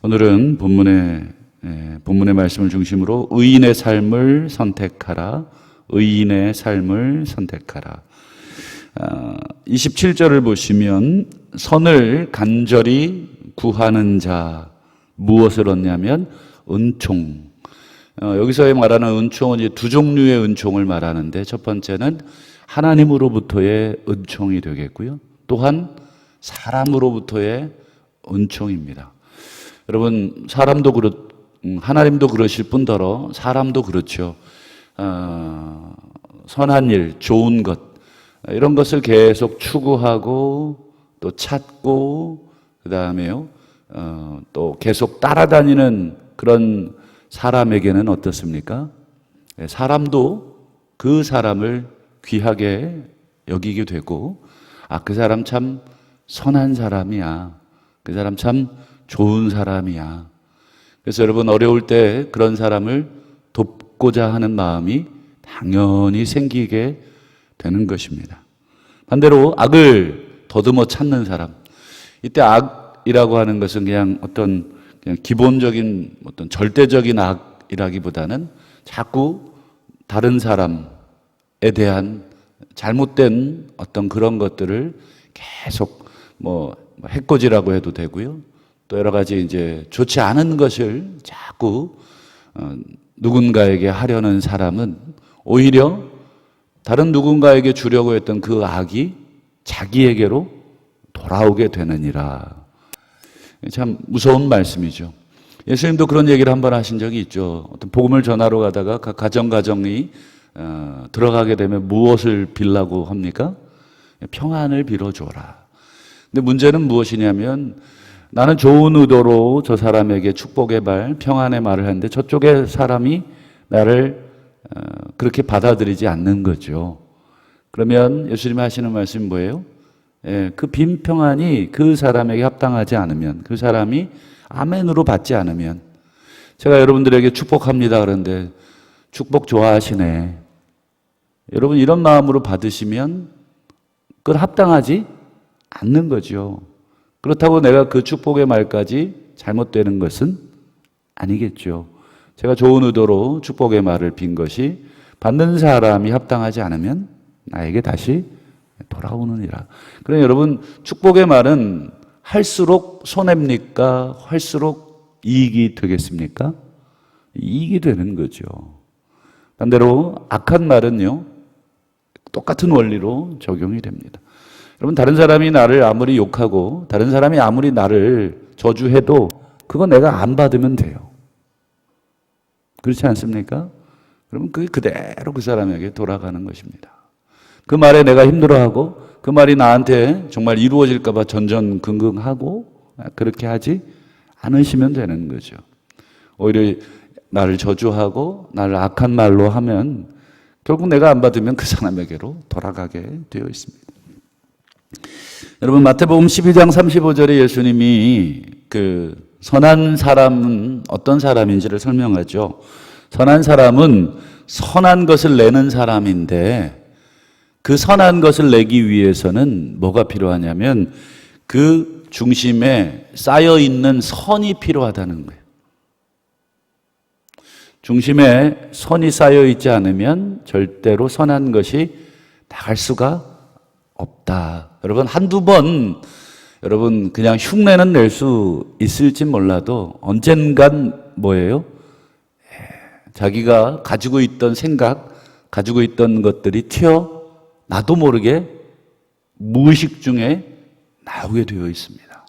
오늘은 본문의 말씀을 중심으로 의인의 삶을 선택하라, 의인의 삶을 선택하라. 27절을 보시면 선을 간절히 구하는 자, 무엇을 얻냐면 은총. 여기서 말하는 은총은 이제 두 종류의 은총을 말하는데, 첫 번째는 하나님으로부터의 은총이 되겠고요, 또한 사람으로부터의 은총입니다. 여러분, 하나님도 그러실 뿐더러 사람도 그렇죠. 선한 일, 좋은 것, 이런 것을 계속 추구하고 또 찾고, 그 다음에요, 또 계속 따라다니는 그런 사람에게는 어떻습니까? 사람도 그 사람을 귀하게 여기게 되고, 그 사람 참 선한 사람이야, 그 사람 참 좋은 사람이야. 그래서 여러분, 어려울 때 그런 사람을 돕고자 하는 마음이 당연히 생기게 되는 것입니다. 반대로 악을 더듬어 찾는 사람, 이때 악이라고 하는 것은 그냥 기본적인 절대적인 악이라기보다는 자꾸 다른 사람에 대한 잘못된 어떤 그런 것들을 계속 해코지라고 해도 되고요, 또 여러 가지 이제 좋지 않은 것을 자꾸 누군가에게 하려는 사람은 오히려 다른 누군가에게 주려고 했던 그 악이 자기에게로 돌아오게 되느니라. 참 무서운 말씀이죠. 예수님도 그런 얘기를 한번 하신 적이 있죠. 어떤 복음을 전하러 가다가 각 가정이 들어가게 되면 무엇을 빌라고 합니까? 평안을 빌어줘라. 근데 문제는 무엇이냐면, 나는 좋은 의도로 저 사람에게 축복의 말, 평안의 말을 하는데 저쪽의 사람이 나를 그렇게 받아들이지 않는 거죠. 그러면 예수님이 하시는 말씀이 뭐예요? 그 빈 평안이 그 사람에게 합당하지 않으면, 그 사람이 아멘으로 받지 않으면, 제가 여러분들에게 축복합니다 그런데 축복 좋아하시네, 여러분 이런 마음으로 받으시면 그건 합당하지 않는 거죠. 그렇다고 내가 그 축복의 말까지 잘못되는 것은 아니겠죠. 제가 좋은 의도로 축복의 말을 빈 것이 받는 사람이 합당하지 않으면 나에게 다시 돌아오느니라. 그러니 여러분, 축복의 말은 할수록 손해입니까? 할수록 이익이 되겠습니까? 이익이 되는 거죠. 반대로 악한 말은요, 똑같은 원리로 적용이 됩니다. 여러분, 다른 사람이 나를 아무리 욕하고 다른 사람이 아무리 나를 저주해도 그거 내가 안 받으면 돼요. 그렇지 않습니까? 그러면 그게 그대로 그 사람에게 돌아가는 것입니다. 그 말에 내가 힘들어하고 그 말이 나한테 정말 이루어질까 봐 전전긍긍하고 그렇게 하지 않으시면 되는 거죠. 오히려 나를 저주하고 나를 악한 말로 하면 결국 내가 안 받으면 그 사람에게로 돌아가게 되어 있습니다. 여러분, 마태복음 12장 35절에 예수님이 그 선한 사람은 어떤 사람인지를 설명하죠. 선한 사람은 선한 것을 내는 사람인데, 그 선한 것을 내기 위해서는 뭐가 필요하냐면 그 중심에 쌓여 있는 선이 필요하다는 거예요. 중심에 선이 쌓여 있지 않으면 절대로 선한 것이 나갈 수가 없다. 여러분, 한두 번 여러분 그냥 흉내는 낼 수 있을지 몰라도 언젠간 뭐예요? 자기가 가지고 있던 생각, 가지고 있던 것들이 나도 모르게 무의식 중에 나오게 되어 있습니다.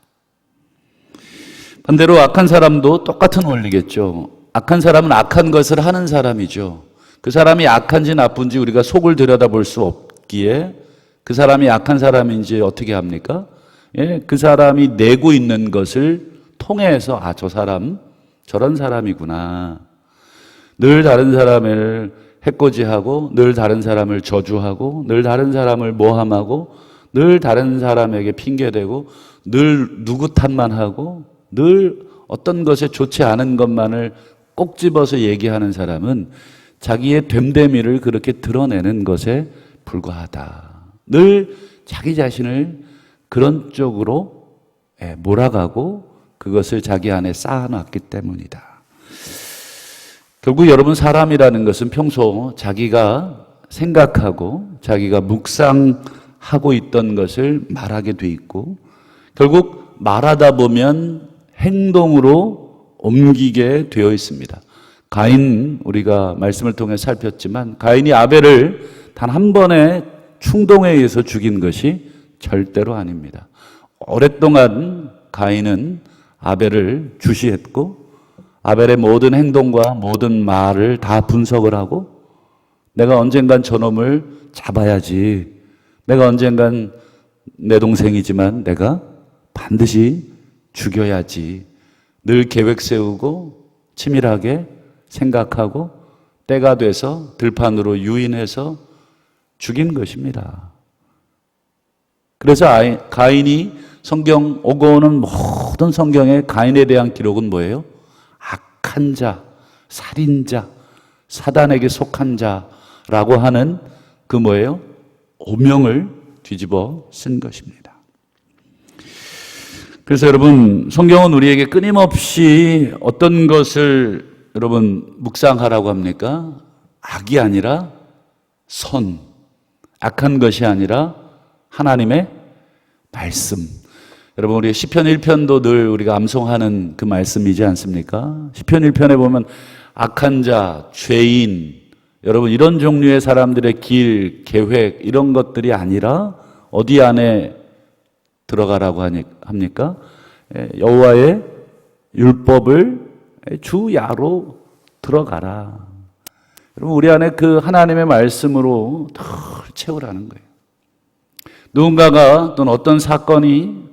반대로 악한 사람도 똑같은 원리겠죠. 악한 사람은 악한 것을 하는 사람이죠. 그 사람이 악한지 나쁜지 우리가 속을 들여다볼 수 없기에 그 사람이 악한 사람인지 어떻게 합니까? 그 사람이 내고 있는 것을 통해서 저 사람 저런 사람이구나. 늘 다른 사람을 해코지하고, 늘 다른 사람을 저주하고, 늘 다른 사람을 모함하고, 늘 다른 사람에게 핑계대고, 늘 누구 탓만 하고, 늘 어떤 것에 좋지 않은 것만을 꼭 집어서 얘기하는 사람은 자기의 됨됨이를 그렇게 드러내는 것에 불과하다. 늘 자기 자신을 그런 쪽으로 몰아가고 그것을 자기 안에 쌓아놨기 때문이다. 결국 여러분, 사람이라는 것은 평소 자기가 생각하고 자기가 묵상하고 있던 것을 말하게 돼 있고, 결국 말하다 보면 행동으로 옮기게 되어 있습니다. 가인, 우리가 말씀을 통해 살폈지만 가인이 아벨을 단 한 번의 충동에 의해서 죽인 것이 절대로 아닙니다. 오랫동안 가인은 아벨을 주시했고 아벨의 모든 행동과 모든 말을 다 분석을 하고, 내가 언젠간 저놈을 잡아야지, 내가 언젠간 내 동생이지만 내가 반드시 죽여야지, 늘 계획 세우고 치밀하게 생각하고 때가 돼서 들판으로 유인해서 죽인 것입니다. 그래서 가인이 성경 오고 오는 모든 성경의 가인에 대한 기록은 뭐예요? 악한 자, 살인자, 사단에게 속한 자라고 하는 그 뭐예요? 오명을 뒤집어 쓴 것입니다. 그래서 여러분, 성경은 우리에게 끊임없이 어떤 것을 여러분 묵상하라고 합니까? 악이 아니라 선, 악한 것이 아니라 하나님의 말씀. 여러분, 우리 시편 1편도 늘 우리가 암송하는 그 말씀이지 않습니까? 시편 1편에 보면 악한 자, 죄인, 여러분 이런 종류의 사람들의 길, 계획 이런 것들이 아니라 어디 안에 들어가라고 합니까? 여호와의 율법을 주야로 들어가라. 여러분, 우리 안에 그 하나님의 말씀으로 더 채우라는 거예요. 누군가가 또는 어떤 사건이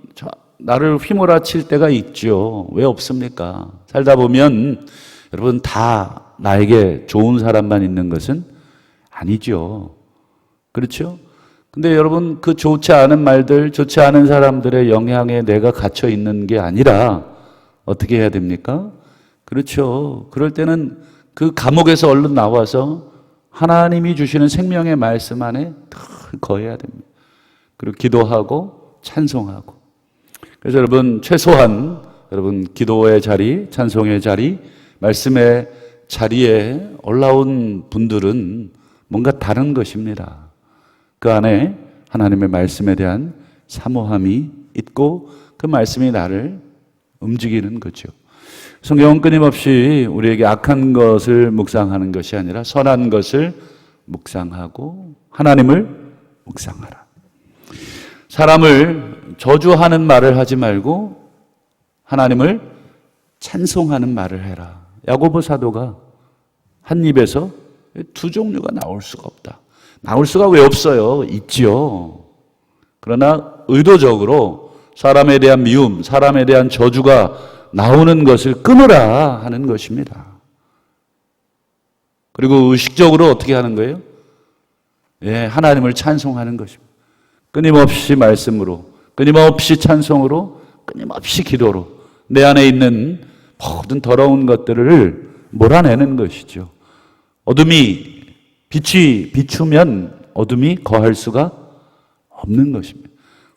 나를 휘몰아칠 때가 있죠. 왜 없습니까? 살다 보면 여러분 다 나에게 좋은 사람만 있는 것은 아니죠. 그렇죠? 근데 여러분, 그 좋지 않은 말들, 좋지 않은 사람들의 영향에 내가 갇혀 있는 게 아니라 어떻게 해야 됩니까? 그렇죠. 그럴 때는 그 감옥에서 얼른 나와서 하나님이 주시는 생명의 말씀 안에 거해야 됩니다. 그리고 기도하고 찬송하고. 그래서 여러분, 최소한 여러분 기도의 자리, 찬송의 자리, 말씀의 자리에 올라온 분들은 뭔가 다른 것입니다. 그 안에 하나님의 말씀에 대한 사모함이 있고 그 말씀이 나를 움직이는 거죠. 성경은 끊임없이 우리에게 악한 것을 묵상하는 것이 아니라 선한 것을 묵상하고 하나님을 묵상하라. 사람을 저주하는 말을 하지 말고 하나님을 찬송하는 말을 해라. 야고보 사도가 한 입에서 두 종류가 나올 수가 없다. 나올 수가 왜 없어요? 있지요. 그러나 의도적으로 사람에 대한 미움, 사람에 대한 저주가 나오는 것을 끊으라 하는 것입니다. 그리고 의식적으로 어떻게 하는 거예요? 하나님을 찬송하는 것입니다. 끊임없이 말씀으로, 끊임없이 찬송으로, 끊임없이 기도로 내 안에 있는 모든 더러운 것들을 몰아내는 것이죠. 빛이 비추면 어둠이 거할 수가 없는 것입니다.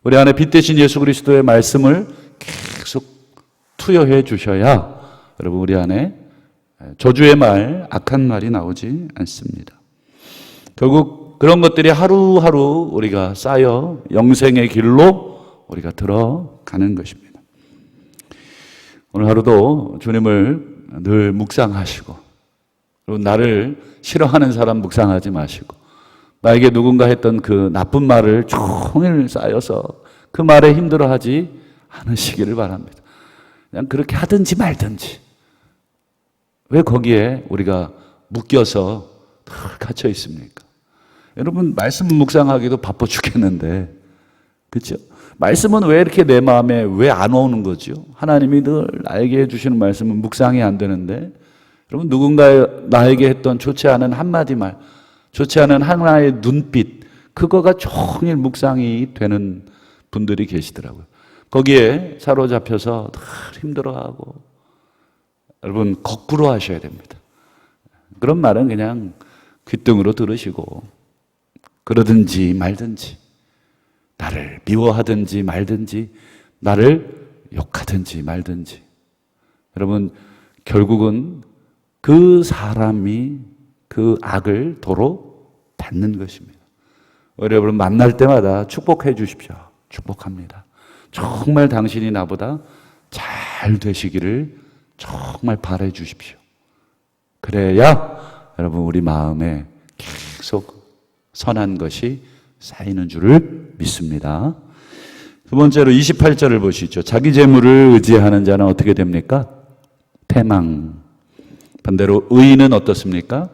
우리 안에 빛 대신 예수 그리스도의 말씀을 계속 투여해 주셔야 여러분 우리 안에 저주의 말, 악한 말이 나오지 않습니다. 결국 그런 것들이 하루하루 우리가 쌓여 영생의 길로 우리가 들어가는 것입니다. 오늘 하루도 주님을 늘 묵상하시고, 그리고 나를 싫어하는 사람 묵상하지 마시고, 나에게 누군가 했던 그 나쁜 말을 종일 쌓여서 그 말에 힘들어하지 않으시기를 바랍니다. 그냥 그렇게 하든지 말든지. 왜 거기에 우리가 묶여서 늘 갇혀 있습니까? 여러분, 말씀 묵상하기도 바빠 죽겠는데, 그렇죠? 말씀은 왜 이렇게 내 마음에 왜 안 오는 거죠? 하나님이 늘 나에게 해주시는 말씀은 묵상이 안 되는데, 여러분, 누군가 나에게 했던 좋지 않은 한마디 말, 좋지 않은 하나의 눈빛, 그거가 종일 묵상이 되는 분들이 계시더라고요. 거기에 사로잡혀서 늘 힘들어하고, 여러분, 거꾸로 하셔야 됩니다. 그런 말은 그냥 귓등으로 들으시고, 그러든지 말든지, 나를 미워하든지 말든지, 나를 욕하든지 말든지. 여러분, 결국은 그 사람이 그 악을 도로 받는 것입니다. 여러분 만날 때마다 축복해 주십시오. 축복합니다. 정말 당신이 나보다 잘 되시기를 정말 바라해 주십시오. 그래야 여러분 우리 마음에 계속 선한 것이 쌓이는 줄을 믿습니다. 두 번째로 28절을 보시죠. 자기 재물을 의지하는 자는 어떻게 됩니까? 패망. 반대로 의인은 어떻습니까?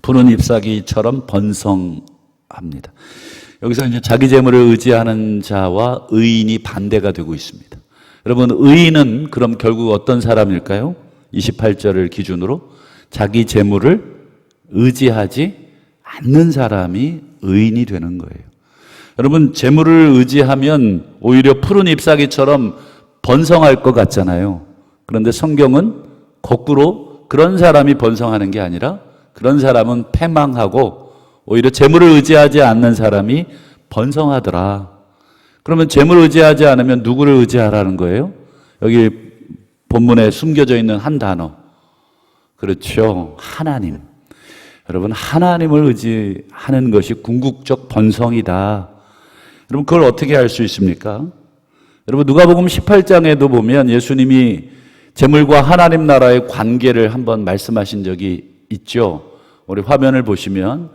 푸른 잎사귀처럼 번성합니다. 여기서 이제 자기 재물을 의지하는 자와 의인이 반대가 되고 있습니다. 여러분, 의인은 그럼 결국 어떤 사람일까요? 28절을 기준으로 자기 재물을 의지하지 않는 사람이 의인이 되는 거예요. 여러분, 재물을 의지하면 오히려 푸른 잎사귀처럼 번성할 것 같잖아요. 그런데 성경은 거꾸로 그런 사람이 번성하는 게 아니라 그런 사람은 패망하고 오히려 재물을 의지하지 않는 사람이 번성하더라. 그러면 재물을 의지하지 않으면 누구를 의지하라는 거예요? 여기 본문에 숨겨져 있는 한 단어. 그렇죠. 하나님. 여러분, 하나님을 의지하는 것이 궁극적 번성이다. 여러분, 그걸 어떻게 알 수 있습니까? 여러분, 누가복음 18장에도 보면 예수님이 재물과 하나님 나라의 관계를 한번 말씀하신 적이 있죠. 우리 화면을 보시면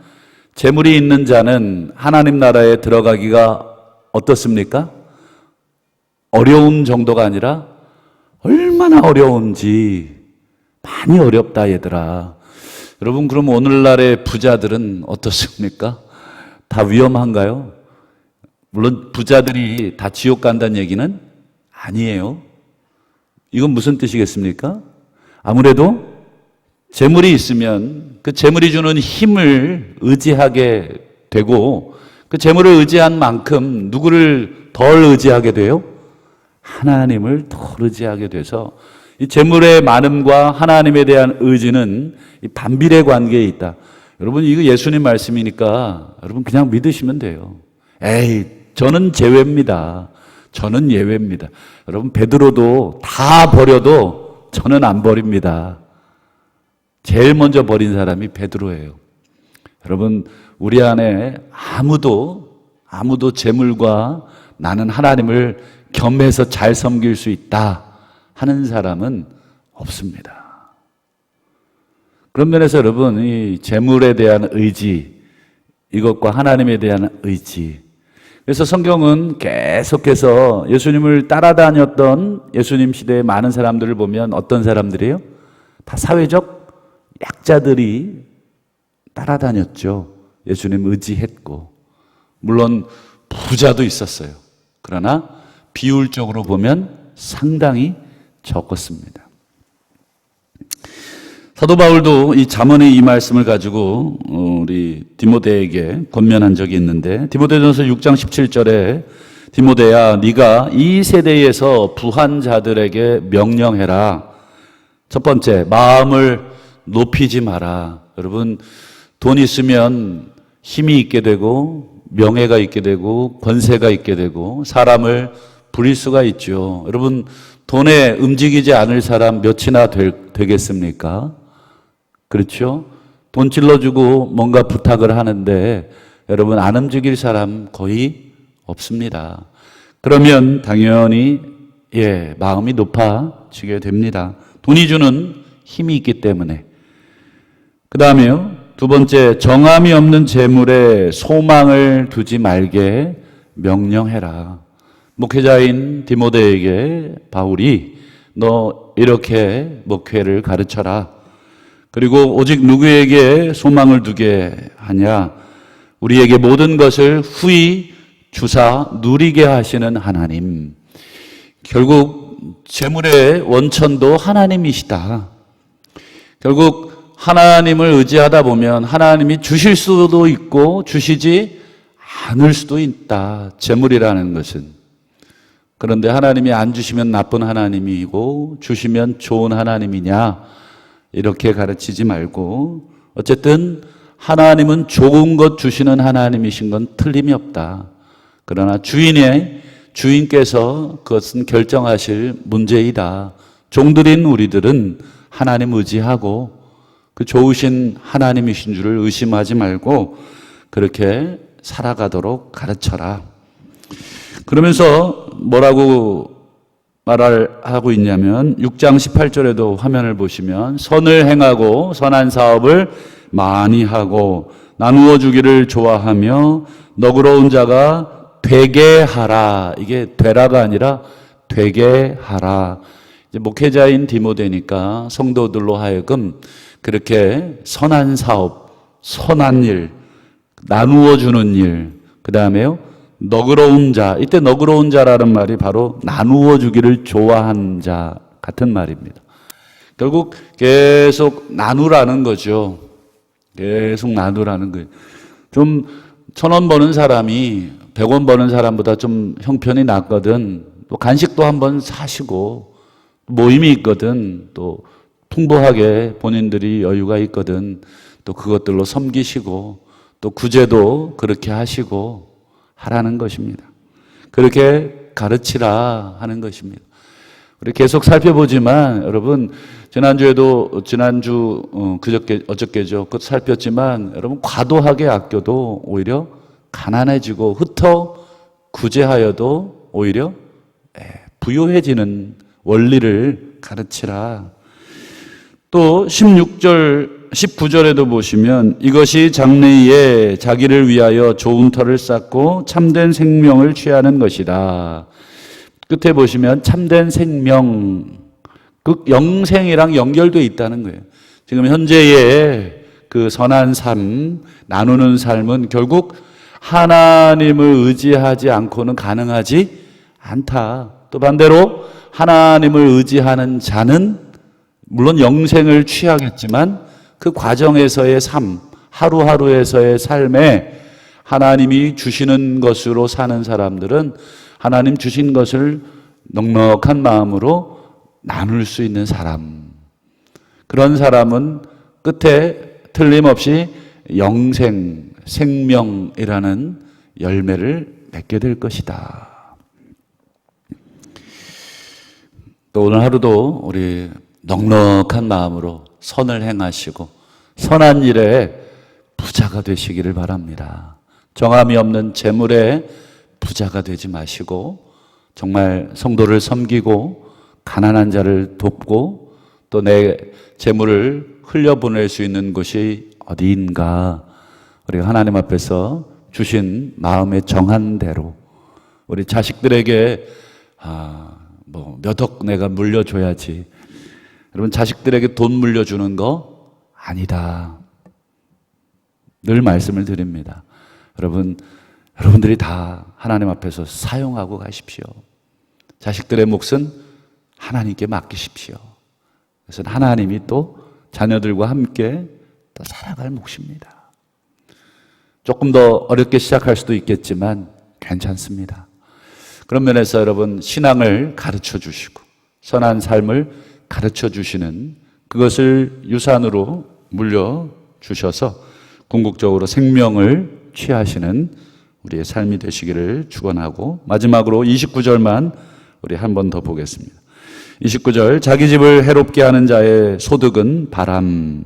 재물이 있는 자는 하나님 나라에 들어가기가 어떻습니까? 어려운 정도가 아니라 얼마나 어려운지 많이 어렵다 얘들아. 여러분, 그럼 오늘날의 부자들은 어떻습니까? 다 위험한가요? 물론 부자들이 다 지옥 간다는 얘기는 아니에요. 이건 무슨 뜻이겠습니까? 아무래도 재물이 있으면 그 재물이 주는 힘을 의지하게 되고 그 재물을 의지한 만큼 누구를 덜 의지하게 돼요? 하나님을 덜 의지하게 돼서 이 재물의 많음과 하나님에 대한 의지는 이 반비례 관계에 있다. 여러분, 이거 예수님 말씀이니까 여러분 그냥 믿으시면 돼요. 에이, 저는 제외입니다. 저는 예외입니다. 여러분, 베드로도 다 버려도 저는 안 버립니다. 제일 먼저 버린 사람이 베드로예요. 여러분, 우리 안에 아무도 재물과 나는 하나님을 겸해서 잘 섬길 수 있다 하는 사람은 없습니다. 그런 면에서 여러분, 이 재물에 대한 의지, 이것과 하나님에 대한 의지. 그래서 성경은 계속해서 예수님을 따라다녔던 예수님 시대의 많은 사람들을 보면 어떤 사람들이에요? 다 사회적 약자들이 따라다녔죠. 예수님 의지했고. 물론 부자도 있었어요. 그러나 비율적으로 보면 상당히 적었습니다. 사도 바울도 이 잠언의 이 말씀을 가지고 우리 디모데에게 권면한 적이 있는데 디모데전서 6장 17절에 디모데야, 네가 이 세대에서 부한 자들에게 명령해라. 첫 번째, 마음을 높이지 마라. 여러분, 돈 있으면 힘이 있게 되고 명예가 있게 되고 권세가 있게 되고 사람을 부릴 수가 있죠. 여러분, 돈에 움직이지 않을 사람 몇이나 되겠습니까? 그렇죠? 돈 찔러주고 뭔가 부탁을 하는데 여러분, 안 움직일 사람 거의 없습니다. 그러면 당연히 마음이 높아지게 됩니다. 돈이 주는 힘이 있기 때문에. 그 다음에요, 두 번째, 정함이 없는 재물에 소망을 두지 말게 명령해라. 목회자인 디모데에게 바울이 너 이렇게 목회를 가르쳐라. 그리고 오직 누구에게 소망을 두게 하냐? 우리에게 모든 것을 후히 주사 누리게 하시는 하나님. 결국 재물의 원천도 하나님이시다. 결국 하나님을 의지하다 보면 하나님이 주실 수도 있고 주시지 않을 수도 있다. 재물이라는 것은. 그런데 하나님이 안 주시면 나쁜 하나님이고 주시면 좋은 하나님이냐? 이렇게 가르치지 말고 어쨌든 하나님은 좋은 것 주시는 하나님이신 건 틀림이 없다. 그러나 주인의 주인께서 그것은 결정하실 문제이다. 종들인 우리들은 하나님 의지하고 그 좋으신 하나님이신 줄을 의심하지 말고 그렇게 살아가도록 가르쳐라. 그러면서 뭐라고 말하고 있냐면 6장 18절에도 화면을 보시면 선을 행하고 선한 사업을 많이 하고 나누어 주기를 좋아하며 너그러운 자가 되게 하라. 이게 되라가 아니라 되게 하라. 이제 목회자인 디모데니까 성도들로 하여금 그렇게 선한 사업, 선한 일, 나누어 주는 일, 그 다음에요 너그러운 자. 이때 너그러운 자라는 말이 바로 나누어 주기를 좋아한 자 같은 말입니다. 결국 계속 나누라는 거죠. 계속 나누라는 거예요. 좀 1,000원 버는 사람이 100원 버는 사람보다 좀 형편이 낫거든. 또 간식도 한번 사시고 모임이 있거든. 또 풍부하게 본인들이 여유가 있거든. 또 그것들로 섬기시고 또 구제도 그렇게 하시고 하라는 것입니다. 그렇게 가르치라 하는 것입니다. 우리 계속 살펴보지만 여러분 어저께죠. 그것 살폈지만 여러분 과도하게 아껴도 오히려 가난해지고 흩어 구제하여도 오히려 부유해지는 원리를 가르치라. 또 19절에도 보시면 이것이 장래에 자기를 위하여 좋은 터를 쌓고 참된 생명을 취하는 것이다. 끝에 보시면 참된 생명, 그 영생이랑 연결되어 있다는 거예요. 지금 현재의 그 선한 삶, 나누는 삶은 결국 하나님을 의지하지 않고는 가능하지 않다. 또 반대로 하나님을 의지하는 자는 물론 영생을 취하겠지만 그 과정에서의 삶, 하루하루에서의 삶에 하나님이 주시는 것으로 사는 사람들은 하나님 주신 것을 넉넉한 마음으로 나눌 수 있는 사람. 그런 사람은 끝에 틀림없이 영생, 생명이라는 열매를 맺게 될 것이다. 또 오늘 하루도 우리 넉넉한 마음으로 선을 행하시고 선한 일에 부자가 되시기를 바랍니다. 정함이 없는 재물에 부자가 되지 마시고 정말 성도를 섬기고 가난한 자를 돕고 또 내 재물을 흘려보낼 수 있는 곳이 어디인가 우리가 하나님 앞에서 주신 마음의 정한 대로 우리 자식들에게 몇 억 내가 물려줘야지. 여러분 자식들에게 돈 물려주는 거 아니다. 늘 말씀을 드립니다. 여러분들이 다 하나님 앞에서 사용하고 가십시오. 자식들의 몫은 하나님께 맡기십시오. 그래서 하나님이 또 자녀들과 함께 또 살아갈 몫입니다. 조금 더 어렵게 시작할 수도 있겠지만 괜찮습니다. 그런 면에서 여러분 신앙을 가르쳐 주시고 선한 삶을 가르쳐 주시는 그것을 유산으로 물려주셔서 궁극적으로 생명을 취하시는 우리의 삶이 되시기를 축원하고 마지막으로 29절만 우리 한 번 더 보겠습니다. 29절 자기 집을 해롭게 하는 자의 소득은 바람.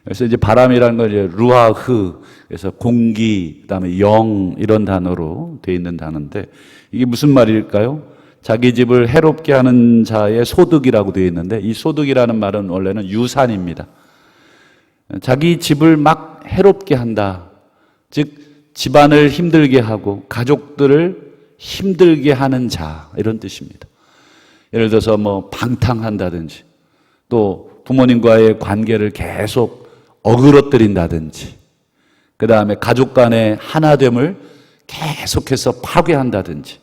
그래서 이제 바람이라는 건 이제 루아흐, 그래서 공기, 그다음에 영 이런 단어로 되어 있는 단어인데 이게 무슨 말일까요? 자기 집을 해롭게 하는 자의 소득이라고 되어 있는데 이 소득이라는 말은 원래는 유산입니다. 자기 집을 막 해롭게 한다. 즉 집안을 힘들게 하고 가족들을 힘들게 하는 자 이런 뜻입니다. 예를 들어서 방탕한다든지 또 부모님과의 관계를 계속 어그러뜨린다든지 그 다음에 가족 간의 하나됨을 계속해서 파괴한다든지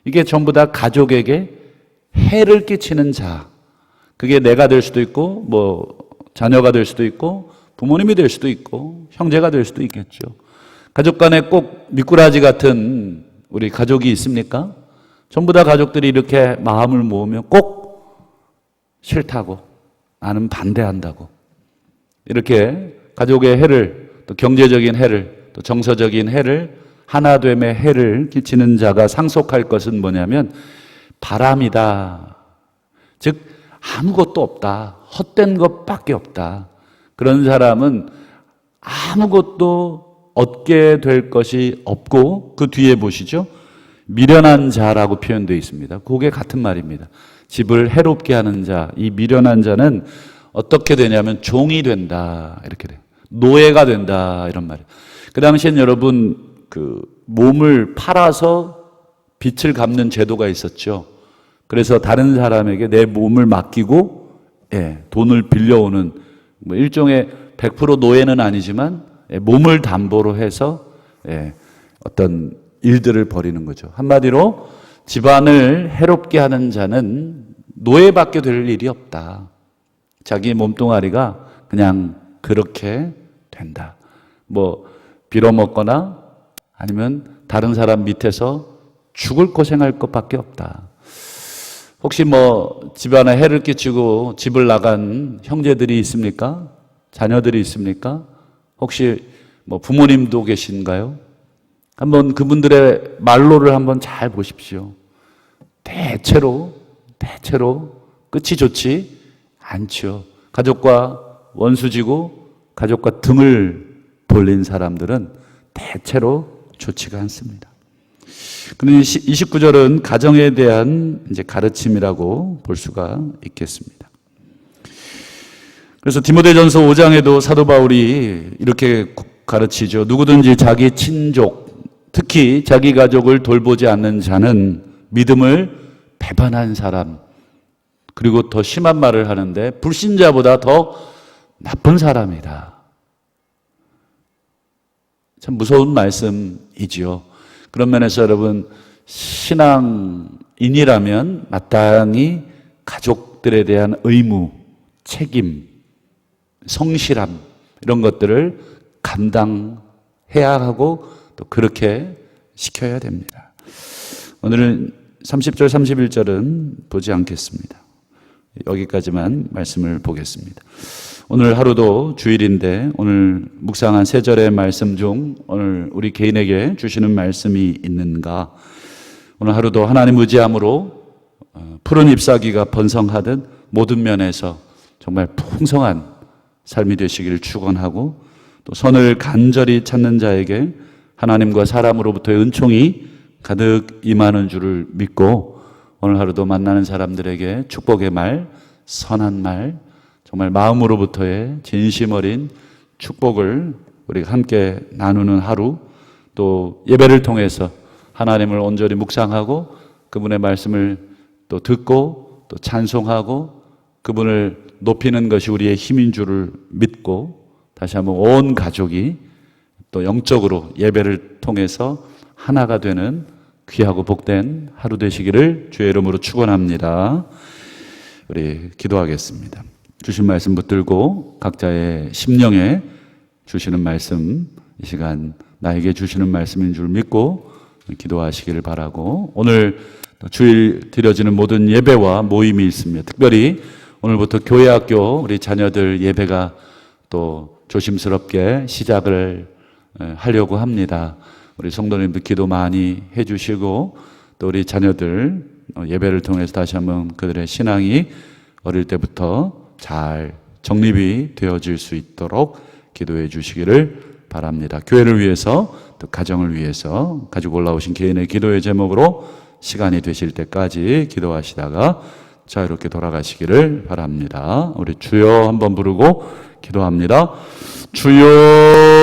이게 전부 다 가족에게 해를 끼치는 자. 그게 내가 될 수도 있고 자녀가 될 수도 있고 부모님이 될 수도 있고 형제가 될 수도 있겠죠. 가족 간에 꼭 미꾸라지 같은 우리 가족이 있습니까? 전부 다 가족들이 이렇게 마음을 모으면 꼭 싫다고 나는 반대한다고 이렇게 가족의 해를 또 경제적인 해를 또 정서적인 해를 하나됨의 해를 끼치는 자가 상속할 것은 뭐냐면 바람이다. 즉 아무것도 없다. 헛된 것밖에 없다. 그런 사람은 아무것도 얻게 될 것이 없고, 그 뒤에 보시죠. 미련한 자라고 표현되어 있습니다. 그게 같은 말입니다. 집을 해롭게 하는 자, 이 미련한 자는 어떻게 되냐면 종이 된다. 이렇게 돼요. 노예가 된다. 이런 말이에요. 그 당시엔 여러분 그 몸을 팔아서 빚을 갚는 제도가 있었죠. 그래서 다른 사람에게 내 몸을 맡기고 돈을 빌려오는 뭐 일종의 100% 노예는 아니지만 몸을 담보로 해서 어떤 일들을 벌이는 거죠. 한마디로 집안을 해롭게 하는 자는 노예받게 될 일이 없다. 자기 몸뚱아리가 그냥 그렇게 된다. 뭐 빌어먹거나 아니면 다른 사람 밑에서 죽을 고생할 것밖에 없다. 혹시 뭐 집안에 해를 끼치고 집을 나간 형제들이 있습니까? 자녀들이 있습니까? 혹시 뭐 부모님도 계신가요? 한번 그분들의 말로를 한번 잘 보십시오. 대체로 끝이 좋지 않죠. 가족과 원수지고 가족과 등을 돌린 사람들은 대체로 좋지가 않습니다. 그런데 29절은 가정에 대한 이제 가르침이라고 볼 수가 있겠습니다. 그래서 디모데전서 5장에도 사도 바울이 이렇게 가르치죠. 누구든지 자기 친족, 특히 자기 가족을 돌보지 않는 자는 믿음을 배반한 사람, 그리고 더 심한 말을 하는데 불신자보다 더 나쁜 사람이다. 참 무서운 말씀이지요. 그런 면에서 여러분, 신앙인이라면 마땅히 가족들에 대한 의무, 책임, 성실함 이런 것들을 감당해야 하고 또 그렇게 시켜야 됩니다. 오늘은 30절 31절은 보지 않겠습니다. 여기까지만 말씀을 보겠습니다. 오늘 하루도 주일인데 오늘 묵상한 세 절의 말씀 중 오늘 우리 개인에게 주시는 말씀이 있는가? 오늘 하루도 하나님 의지함으로 푸른 잎사귀가 번성하듯 모든 면에서 정말 풍성한 삶이 되시기를 축원하고, 또 선을 간절히 찾는 자에게 하나님과 사람으로부터의 은총이 가득 임하는 줄을 믿고, 오늘 하루도 만나는 사람들에게 축복의 말, 선한 말, 정말 마음으로부터의 진심 어린 축복을 우리가 함께 나누는 하루, 또 예배를 통해서 하나님을 온전히 묵상하고 그분의 말씀을 또 듣고 또 찬송하고 그분을 높이는 것이 우리의 힘인 줄을 믿고, 다시 한번 온 가족이 또 영적으로 예배를 통해서 하나가 되는 귀하고 복된 하루 되시기를 주의 이름으로 축원합니다. 우리 기도하겠습니다. 주신 말씀 붙들고 각자의 심령에 주시는 말씀, 이 시간 나에게 주시는 말씀인 줄 믿고 기도하시기를 바라고, 오늘 주일 드려지는 모든 예배와 모임이 있습니다. 특별히 오늘부터 교회학교 우리 자녀들 예배가 또 조심스럽게 시작을 하려고 합니다. 우리 성도님들 기도 많이 해주시고, 또 우리 자녀들 예배를 통해서 다시 한번 그들의 신앙이 어릴 때부터 잘 정립이 되어질 수 있도록 기도해 주시기를 바랍니다. 교회를 위해서 또 가정을 위해서 가지고 올라오신 개인의 기도의 제목으로 시간이 되실 때까지 기도하시다가 자유롭게 돌아가시기를 바랍니다. 우리 주여 한번 부르고 기도합니다. 주여